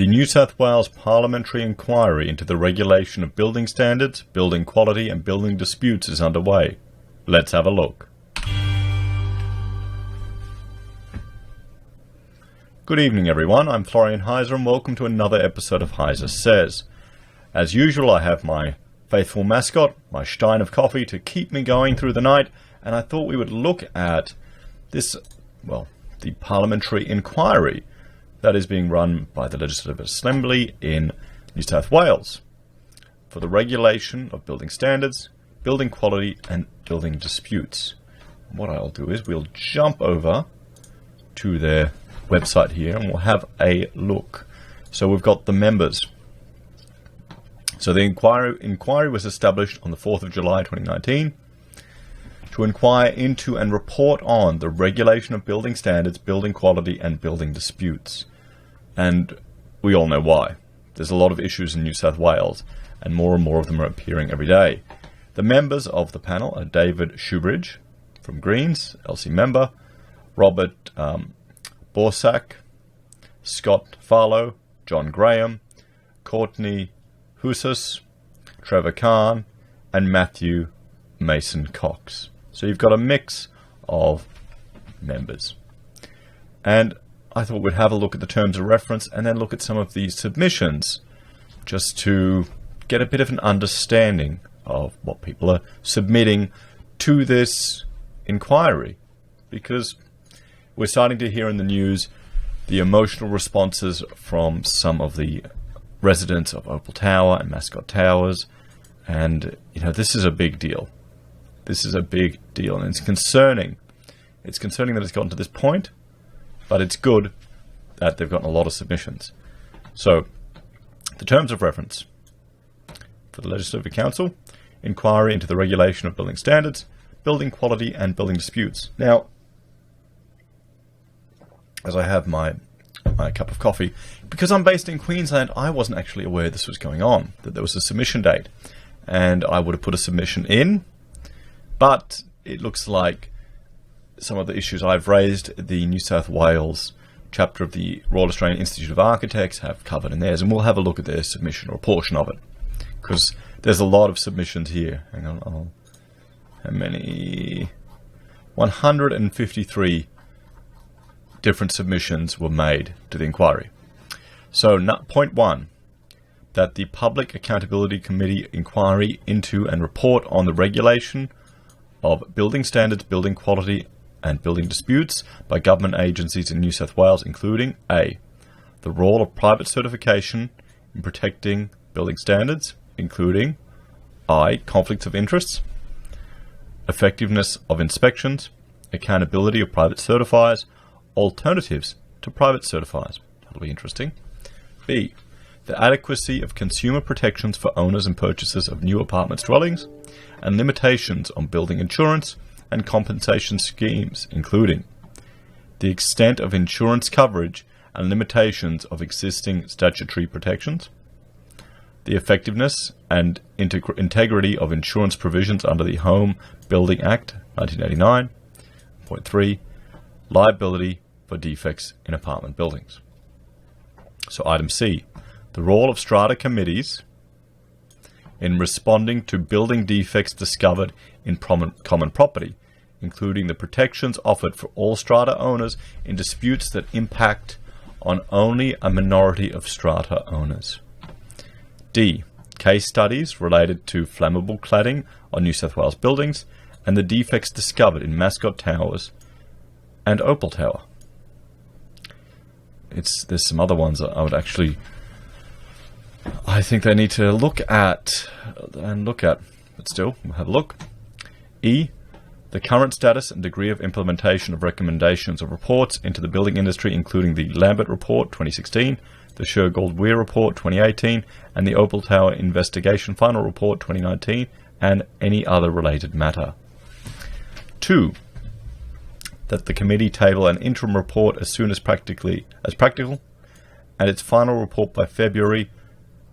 The New South Wales Parliamentary Inquiry into the regulation of building standards, building quality and building disputes is underway. Let's have a look. Good evening everyone, I'm Florian Heise and welcome to another episode of Heise Says. As usual, I have my faithful mascot, my stein of coffee, to keep me going through the night, and I thought we would look at this, the Parliamentary Inquiry that is being run by the Legislative Assembly in New South Wales for the regulation of building standards, building quality and building disputes. What I'll do is we'll jump over to their website here and we'll have a look. So we've got the members. So the inquiry was established on the 4th of July 2019 to inquire into and report on the regulation of building standards, building quality and building disputes. And we all know why. There's a lot of issues in New South Wales and more of them are appearing every day. The members of the panel are David Shoebridge from Greens, LC member, Robert Borsak, Scott Farlow, John Graham, Courtney Housis, Trevor Khan, and Matthew Mason Cox. So you've got a mix of members. And I thought we'd have a look at the terms of reference and then look at some of these submissions just to get a bit of an understanding of what people are submitting to this inquiry. Because we're starting to hear in the news the emotional responses from some of the residents of Opal Tower and Mascot Towers, and this is a big deal. This is a big deal, and it's concerning. It's concerning that it's gotten to this point, but it's good that they've gotten a lot of submissions. So, the terms of reference for the Legislative Council: inquiry into the regulation of building standards, building quality and building disputes. Now, as I have my cup of coffee, because I'm based in Queensland, I wasn't actually aware this was going on, that there was a submission date, and I would have put a submission in, but it looks like some of the issues I've raised, the New South Wales chapter of the Royal Australian Institute of Architects have covered in theirs, and we'll have a look at their submission or a portion of it, because there's a lot of submissions here. Hang on, how many? 153 different submissions were made to the inquiry. So, point one, that the Public Accountability Committee inquiry into and report on the regulation of building standards, building quality and building disputes by government agencies in New South Wales, including A, the role of private certification in protecting building standards, including I, conflicts of interests, effectiveness of inspections, accountability of private certifiers, alternatives to private certifiers. That'll be interesting. B, the adequacy of consumer protections for owners and purchasers of new apartments dwellings, and limitations on building insurance and compensation schemes, including the extent of insurance coverage and limitations of existing statutory protections, the effectiveness and integrity of insurance provisions under the Home Building Act 1989. Point 3, liability for defects in apartment buildings. So item C, the role of strata committees in responding to building defects discovered in common property, including the protections offered for all strata owners in disputes that impact on only a minority of strata owners. D, case studies related to flammable cladding on New South Wales buildings and the defects discovered in Mascot Towers and Opal Tower. There's some other ones that I think they need to look at, but still, we'll have a look. E, the current status and degree of implementation of recommendations of reports into the building industry, including the Lambert Report 2016, the Shergold-Weir Report 2018, and the Opal Tower Investigation Final Report 2019, and any other related matter. 2, that the committee table an interim report as soon as practical, and its final report by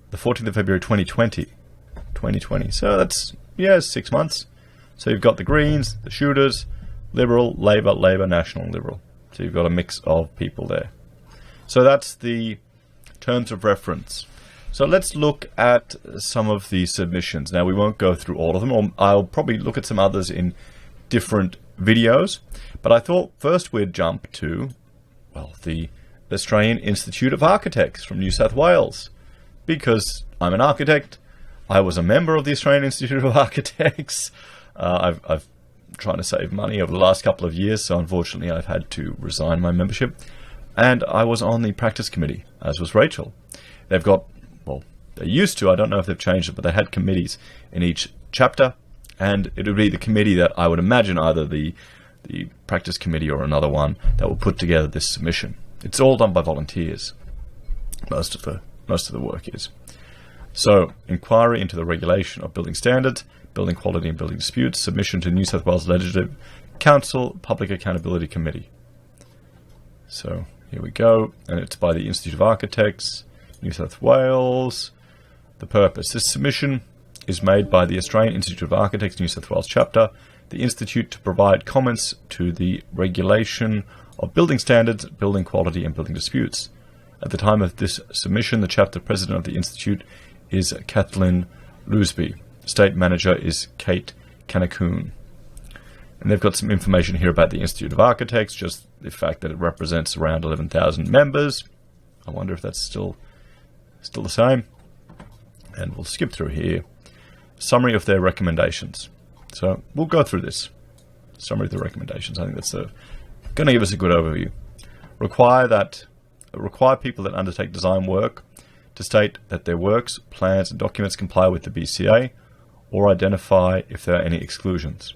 the 14th of February 2020. So that's, 6 months. So you've got the Greens, the Shooters, Liberal, Labor, National, Liberal. So you've got a mix of people there. So that's the terms of reference. So let's look at some of the submissions. Now, we won't go through all of them, or I'll probably look at some others in different videos. But I thought first we'd jump to, well, the Australian Institute of Architects from New South Wales. Because I'm an architect, I was a member of the Australian Institute of Architects. I've trying to save money over the last couple of years, so unfortunately I've had to resign my membership. And I was on the practice committee, as was Rachel. They've got, well, they used to, I don't know if they've changed it, but they had committees in each chapter, and it would be the committee that I would imagine either the practice committee or another one that will put together this submission. It's all done by volunteers. Most of the work is. So, inquiry into the regulation of building standards, building quality and building disputes, submission to New South Wales Legislative Council Public Accountability Committee. So, here we go, and it's by the Institute of Architects, New South Wales. The purpose. This submission is made by the Australian Institute of Architects, New South Wales chapter, the Institute to provide comments to the regulation of building standards, building quality and building disputes. At the time of this submission, the chapter president of the Institute is Kathleen Loosby. State manager is Kate Canacoon. And they've got some information here about the Institute of Architects, just the fact that it represents around 11,000 members. I wonder if that's still the same. And we'll skip through here. Summary of their recommendations. So we'll go through this. Summary of the recommendations. I think that's going to give us a good overview. Require people that undertake design work to state that their works, plans and documents comply with the BCA, or identify if there are any exclusions.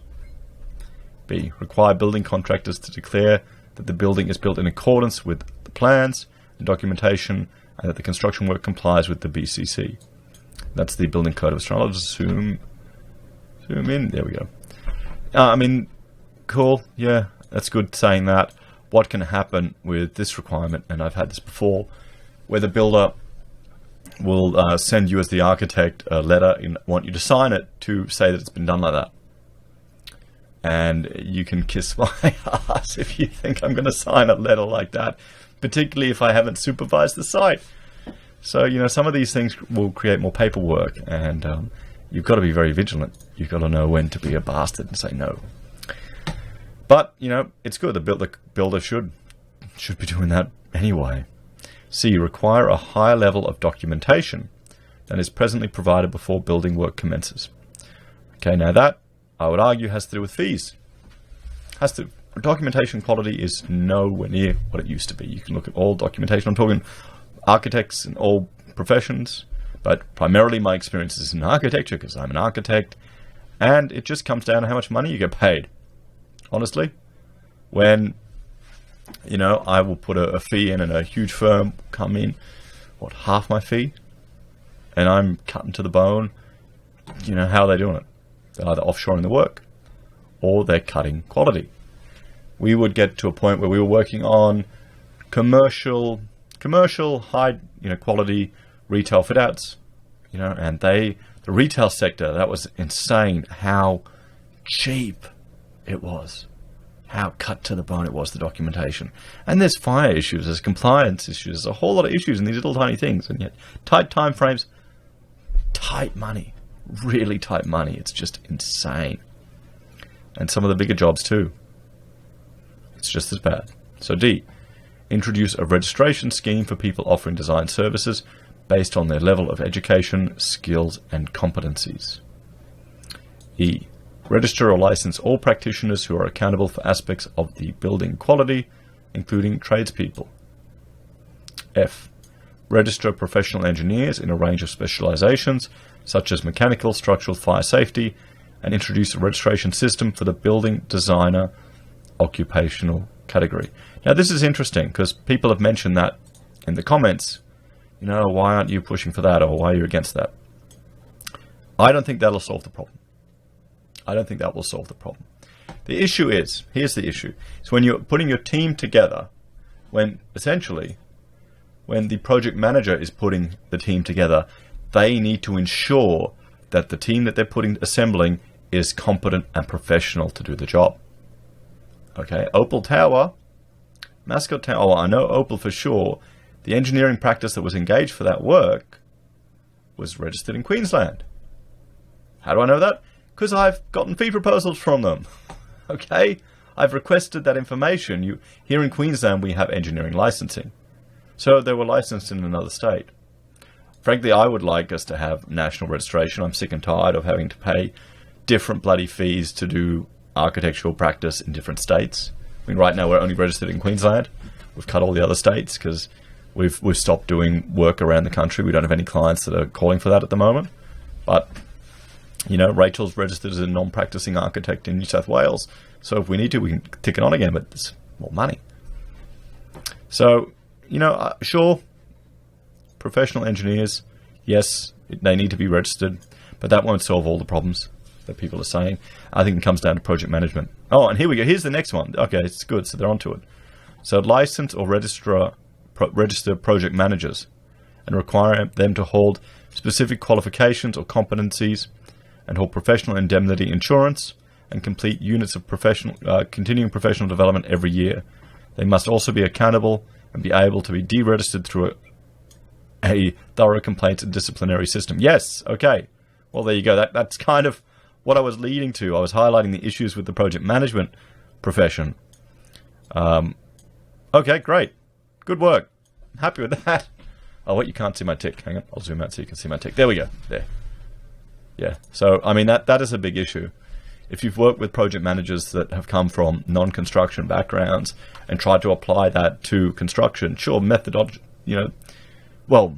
B. Require building contractors to declare that the building is built in accordance with the plans and documentation and that the construction work complies with the BCC. That's the Building Code of Australia. I'll just zoom in. There we go. I mean, cool. Yeah, that's good saying that. What can happen with this requirement, and I've had this before, where the builder will send you as the architect a letter and want you to sign it to say that it's been done like that. And you can kiss my ass if you think I'm going to sign a letter like that, particularly if I haven't supervised the site. So, you know, some of these things will create more paperwork, and you've got to be very vigilant. You've got to know when to be a bastard and say no. But, you know, it's good. The builder should be doing that anyway. C. Require a higher level of documentation than is presently provided before building work commences. Okay, now that, I would argue, has to do with fees. Documentation quality is nowhere near what it used to be. You can look at all documentation. I'm talking architects in all professions, but primarily my experience is in architecture because I'm an architect, and it just comes down to how much money you get paid. Honestly, when, you know, I will put a fee in and a huge firm come in, half my fee, and I'm cutting to the bone, you know, how are they doing it? They're either offshoring the work or they're cutting quality. We would get to a point where we were working on commercial high, you know, quality retail fit outs, you know, and the retail sector, that was insane how cheap it was, how cut to the bone it was, the documentation. And there's fire issues, there's compliance issues, there's a whole lot of issues in these little tiny things, and yet tight time frames, tight money, really tight money. It's just insane. And some of the bigger jobs too, it's just as bad. So D, introduce a registration scheme for people offering design services based on their level of education, skills and competencies. E, register or license all practitioners who are accountable for aspects of the building quality, including tradespeople. F, register professional engineers in a range of specializations, such as mechanical, structural, fire safety, and introduce a registration system for the building designer occupational category. Now, this is interesting because people have mentioned that in the comments. You know, why aren't you pushing for that, or why are you against that? I don't think that'll solve the problem. I don't think that will solve the problem. The issue is, here's the issue, it's when you're putting your team together, when the project manager is putting the team together, they need to ensure that the team that they're assembling is competent and professional to do the job. Okay, Opal Tower, Mascot Tower, I know Opal for sure, the engineering practice that was engaged for that work was registered in Queensland. How do I know that? Because I've gotten fee proposals from them. Okay? I've requested that information. Here in Queensland, we have engineering licensing. So they were licensed in another state. Frankly, I would like us to have national registration. I'm sick and tired of having to pay different bloody fees to do architectural practice in different states. I mean, right now we're only registered in Queensland. We've cut all the other states because we've stopped doing work around the country. We don't have any clients that are calling for that at the moment. But, you know, Rachel's registered as a non-practicing architect in New South Wales. So if we need to, we can tick it on again, but it's more money. So, you know, sure, professional engineers, yes, they need to be registered, but that won't solve all the problems that people are saying. I think it comes down to project management. Oh, and here we go. Here's the next one. Okay, it's good. So they're onto it. So license or register project managers and require them to hold specific qualifications or competencies and hold professional indemnity insurance and complete units of continuing professional development every year. They must also be accountable and be able to be deregistered through a thorough complaints and disciplinary system. Yes, okay. Well, there you go. That's kind of what I was leading to. I was highlighting the issues with the project management profession. Okay, great. Good work. Happy with that. Oh, wait, you can't see my tick. Hang on, I'll zoom out so you can see my tick. There we go. There. Yeah, so, I mean, that is a big issue. If you've worked with project managers that have come from non-construction backgrounds and tried to apply that to construction, sure, methodology, you know, well,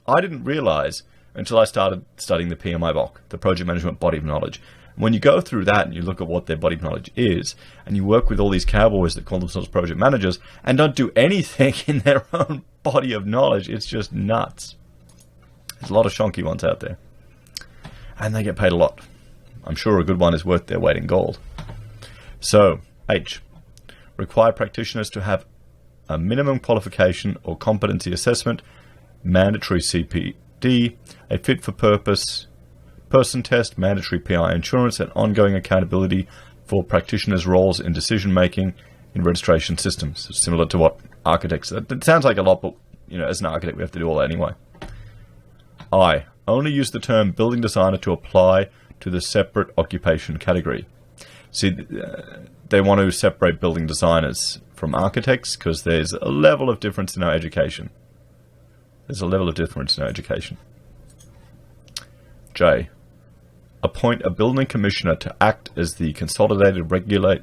I didn't realize until I started studying the PMI, the Project Management Body of Knowledge. When you go through that and you look at what their body of knowledge is, and you work with all these cowboys that call themselves project managers and don't do anything in their own body of knowledge, it's just nuts. There's a lot of shonky ones out there. And they get paid a lot. I'm sure a good one is worth their weight in gold. So, H. Require practitioners to have a minimum qualification or competency assessment, mandatory CPD, a fit-for-purpose person test, mandatory PI insurance, and ongoing accountability for practitioners' roles in decision-making in registration systems. Similar to what architects... It sounds like a lot, but you know, as an architect, we have to do all that anyway. I. Only use the term building designer to apply to the separate occupation category. See, they want to separate building designers from architects because there's a level of difference in our education. J. Appoint a building commissioner to act as the consolidated regulator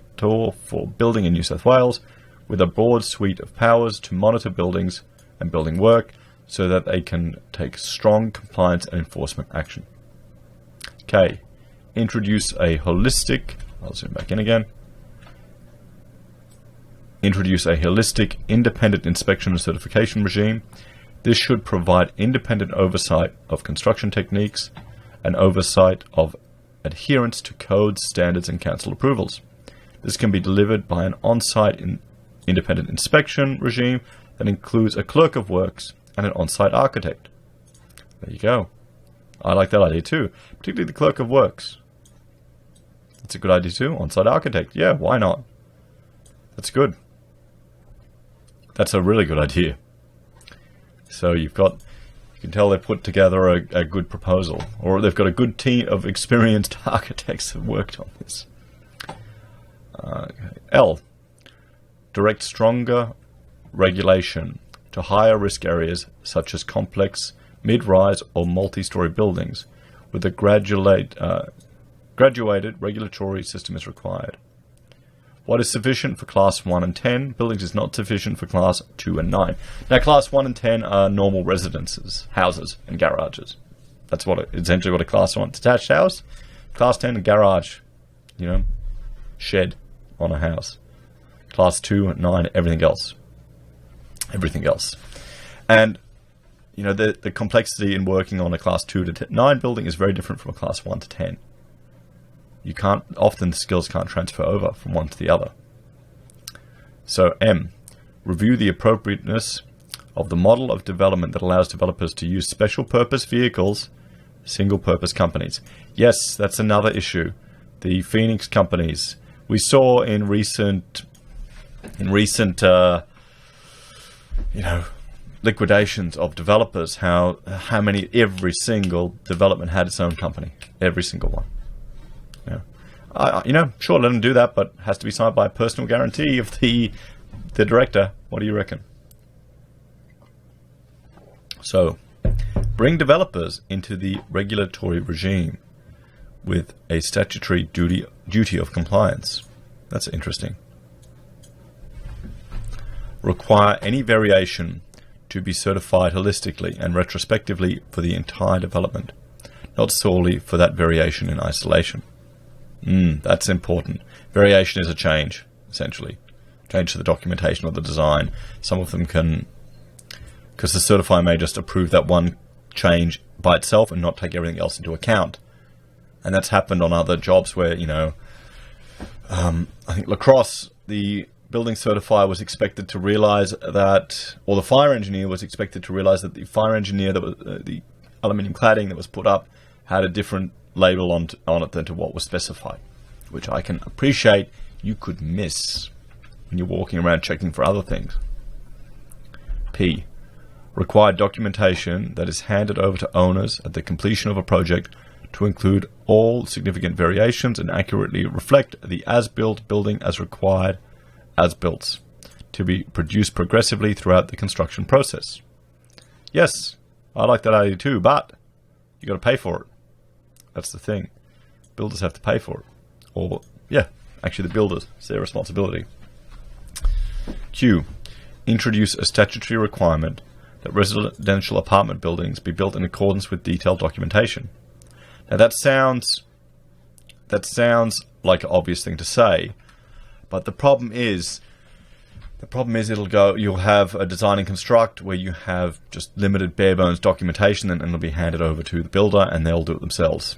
for building in New South Wales with a broad suite of powers to monitor buildings and building work so that they can take strong compliance and enforcement action. K. Introduce a holistic, I'll zoom back in again. Introduce a holistic, independent inspection and certification regime. This should provide independent oversight of construction techniques and oversight of adherence to codes, standards, and council approvals. This can be delivered by an on-site independent inspection regime that includes a clerk of works and an on-site architect. There you go. I like that idea too, particularly the clerk of works. That's a good idea too. On-site architect. Yeah, why not? That's good. That's a really good idea. So you can tell they've put together a good proposal, or they've got a good team of experienced architects that worked on this. L. Direct stronger regulation to higher risk areas such as complex, mid-rise or multi-story buildings with a graduated regulatory system is required. What is sufficient for Class 1 and 10 buildings is not sufficient for Class 2 and 9. Now, Class 1 and 10 are normal residences, houses, and garages. That's essentially what a Class 1 detached house. Class 10, a garage, you know, shed on a house. Class 2 and 9, everything else. Everything else. And, you know, the complexity in working on a Class 2 to 9 building is very different from a Class 1 to 10. Often the skills can't transfer over from one to the other. So M, review the appropriateness of the model of development that allows developers to use special purpose vehicles, single purpose companies. Yes, that's another issue. The Phoenix companies we saw in recent liquidations of developers, how many, every single development had its own company, every single one. Sure, let them do that, but has to be signed by a personal guarantee of the director. What do you reckon? So, bring developers into the regulatory regime with a statutory duty of compliance. That's interesting. Require any variation to be certified holistically and retrospectively for the entire development, not solely for that variation in isolation. That's important. Variation is a change, essentially. Change to the documentation or the design. Some of them can, because the certifier may just approve that one change by itself and not take everything else into account. And that's happened on other jobs where, I think lacrosse, the building certifier was expected to realize that, or the fire engineer was expected to realize that the fire engineer, that was the aluminium cladding that was put up, had a different label on it than to what was specified, which I can appreciate you could miss when you're walking around checking for other things. P. Required documentation that is handed over to owners at the completion of a project to include all significant variations and accurately reflect the as-built building as required as-built, to be produced progressively throughout the construction process. Yes, I like that idea too, but you got to pay for it. That's the thing. Builders have to pay for it. Or, actually the builders. It's their responsibility. Q. Introduce a statutory requirement that residential apartment buildings be built in accordance with detailed documentation. Now that sounds like an obvious thing to say, but the problem is you'll have a design and construct where you have just limited bare bones documentation, and it'll be handed over to the builder and they'll do it themselves.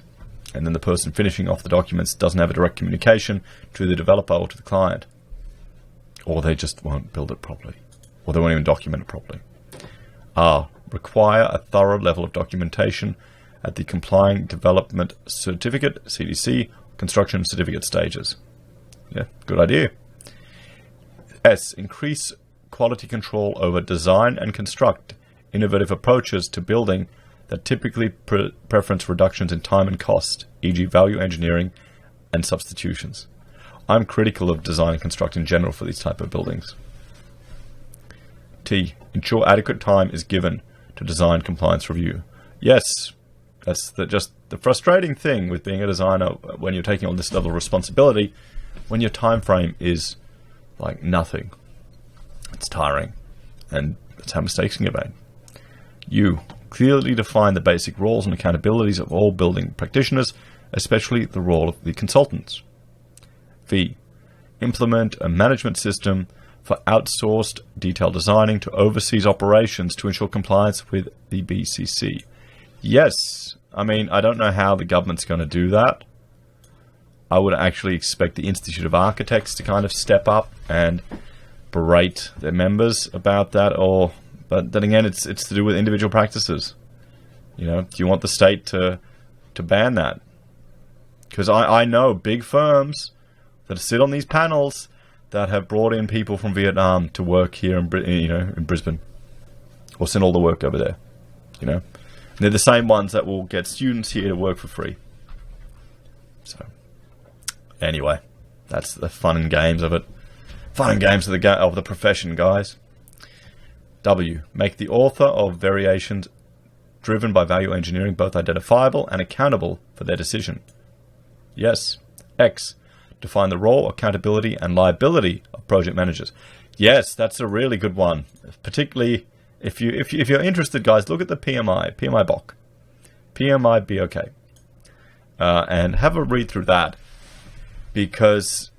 And then the person finishing off the documents doesn't have a direct communication to the developer or to the client. Or they just won't build it properly. Or they won't even document it properly. R. Require a thorough level of documentation at the complying development certificate, CDC, construction certificate stages. Yeah, good idea. S. Increase quality control over design and construct innovative approaches to building that typically preference reductions in time and cost, e.g. value engineering and substitutions. I'm critical of design and construct in general for these type of buildings. T. Ensure adequate time is given to design compliance review. Yes, that's just the frustrating thing with being a designer when you're taking on this level of responsibility, when your time frame is like nothing. It's tiring, and that's how mistakes can get made. U. Clearly define the basic roles and accountabilities of all building practitioners, especially the role of the consultants. V. Implement a management system for outsourced detail designing to overseas operations to ensure compliance with the BCC. Yes, I mean, I don't know how the government's going to do that. I would actually expect the Institute of Architects to kind of step up and berate their members about that, but then again, it's to do with individual practices. Do you want the state to ban that? Because I know big firms that sit on these panels that have brought in people from Vietnam to work here in Brisbane, or send all the work over there. And they're the same ones that will get students here to work for free. So, anyway, that's the fun and games of it. Fun and games of the profession, guys. W. Make the author of variations driven by value engineering both identifiable and accountable for their decision. Yes. X. Define the role, accountability, and liability of project managers. Yes, that's a really good one. Particularly if you're interested, guys, look at the PMI BOK, PMI BOK, and have a read through that. Because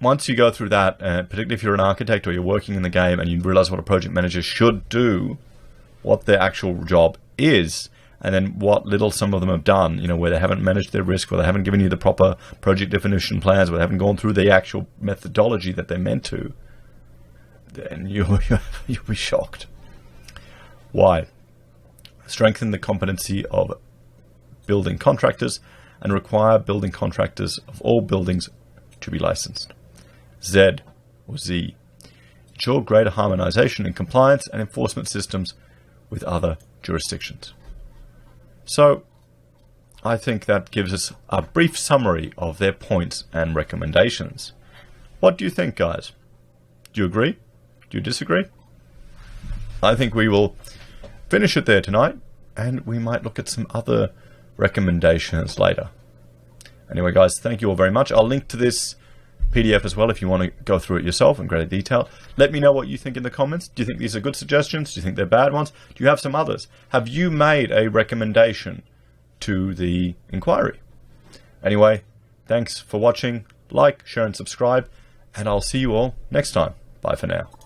once you go through that, particularly if you're an architect or you're working in the game and you realize what a project manager should do, what their actual job is, and then what little some of them have done, where they haven't managed their risk, where they haven't given you the proper project definition plans, where they haven't gone through the actual methodology that they're meant to, then you'll be shocked. Why? Strengthen the competency of building contractors and require building contractors of all buildings to be licensed. Z. Ensure greater harmonization in compliance and enforcement systems with other jurisdictions. So I think that gives us a brief summary of their points and recommendations. What do you think, guys? Do you agree? Do you disagree? I think we will finish it there tonight, and we might look at some other recommendations later. Anyway, guys, thank you all very much. I'll link to this PDF as well if you want to go through it yourself in greater detail. Let me know what you think in the comments. Do you think these are good suggestions? Do you think they're bad ones? Do you have some others? Have you made a recommendation to the inquiry? Anyway, thanks for watching. Like, share and subscribe, and I'll see you all next time. Bye for now.